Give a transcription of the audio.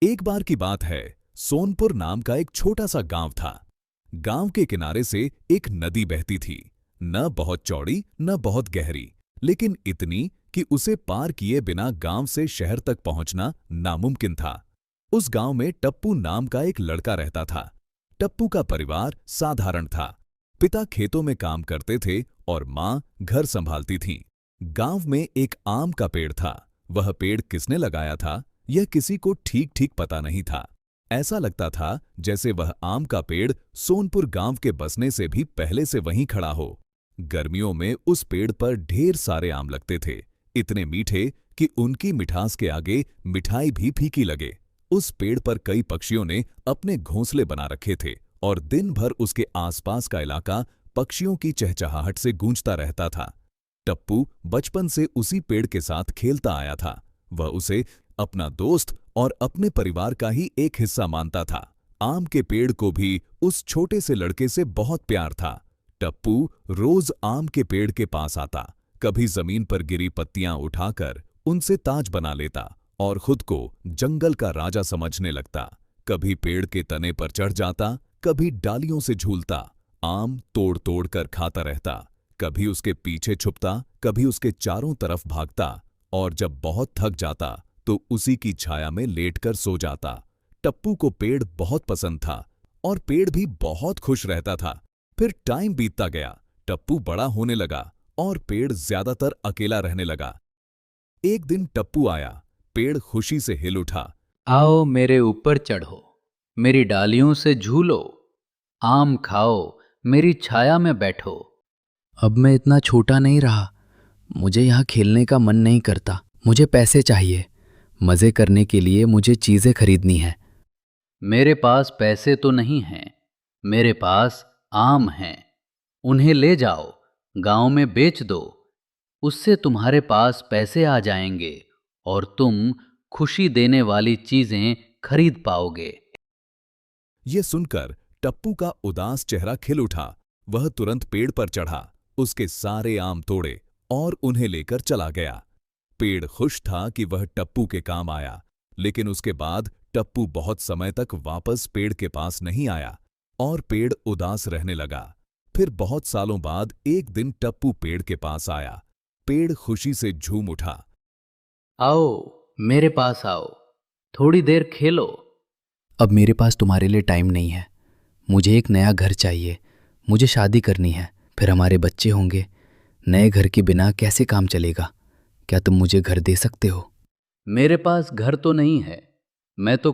एक बार की बात है, सोनपुर नाम का एक छोटा सा गांव था। गांव के किनारे से एक नदी बहती थी, न बहुत चौड़ी न बहुत गहरी, लेकिन इतनी कि उसे पार किए बिना गांव से शहर तक पहुंचना नामुमकिन था। उस गांव में टप्पू नाम का एक लड़का रहता था। टप्पू का परिवार साधारण था। पिता खेतों में काम करते थे और मां घर संभालती थी। गांव में एक आम का पेड़ था। वह पेड़ किसने लगाया था, यह किसी को ठीक ठीक पता नहीं था। ऐसा लगता था जैसे वह आम का पेड़ सोनपुर गांव के बसने से भी पहले से वहीं खड़ा हो। गर्मियों में उस पेड़ पर ढेर सारे आम लगते थे, इतने मीठे कि उनकी मिठास के आगे मिठाई भी फीकी लगे। उस पेड़ पर कई पक्षियों ने अपने घोंसले बना रखे थे और दिन भर उसके आसपास का इलाका पक्षियों की चहचहाहट से गूंजता रहता था। टप्पू बचपन से उसी पेड़ के साथ खेलता आया था। वह उसे अपना दोस्त और अपने परिवार का ही एक हिस्सा मानता था। आम के पेड़ को भी उस छोटे से लड़के से बहुत प्यार था। टप्पू रोज आम के पेड़ के पास आता, कभी जमीन पर गिरी पत्तियां उठाकर उनसे ताज बना लेता और खुद को जंगल का राजा समझने लगता। कभी पेड़ के तने पर चढ़ जाता, कभी डालियों से झूलता, आम तोड़ तोड़ कर खाता रहता। कभी उसके पीछे छुपता, कभी उसके चारों तरफ भागता और जब बहुत थक जाता तो उसी की छाया में लेटकर सो जाता। टप्पू को पेड़ बहुत पसंद था और पेड़ भी बहुत खुश रहता था। फिर टाइम बीतता गया, टप्पू बड़ा होने लगा और पेड़ ज्यादातर अकेला रहने लगा। एक दिन टप्पू आया, पेड़ खुशी से हिल उठा। आओ मेरे ऊपर चढ़ो, मेरी डालियों से झूलो, आम खाओ, मेरी छाया में बैठो। अब मैं इतना छोटा नहीं रहा। मुझे यहाँ खेलने का मन नहीं करता। मुझे पैसे चाहिए। मज़े करने के लिए मुझे चीज़ें खरीदनी है। मेरे पास पैसे तो नहीं हैं, मेरे पास आम हैं। उन्हें ले जाओ, गांव में बेच दो। उससे तुम्हारे पास पैसे आ जाएंगे और तुम खुशी देने वाली चीजें खरीद पाओगे। ये सुनकर टप्पू का उदास चेहरा खिल उठा। वह तुरंत पेड़ पर चढ़ा, उसके सारे आम तोड़े और उन्हें लेकर चला गया। पेड़ खुश था कि वह टप्पू के काम आया, लेकिन उसके बाद टप्पू बहुत समय तक वापस पेड़ के पास नहीं आया और पेड़ उदास रहने लगा। फिर बहुत सालों बाद एक दिन टप्पू पेड़ के पास आया। पेड़ खुशी से झूम उठा। आओ मेरे पास आओ, थोड़ी देर खेलो। अब मेरे पास तुम्हारे लिए टाइम नहीं है। मुझे एक नया घर चाहिए। मुझे शादी करनी है, फिर हमारे बच्चे होंगे। नए घर के बिना कैसे काम चलेगा? क्या तुम मुझे घर दे सकते हो? मेरे पास घर तो नहीं है, मैं तो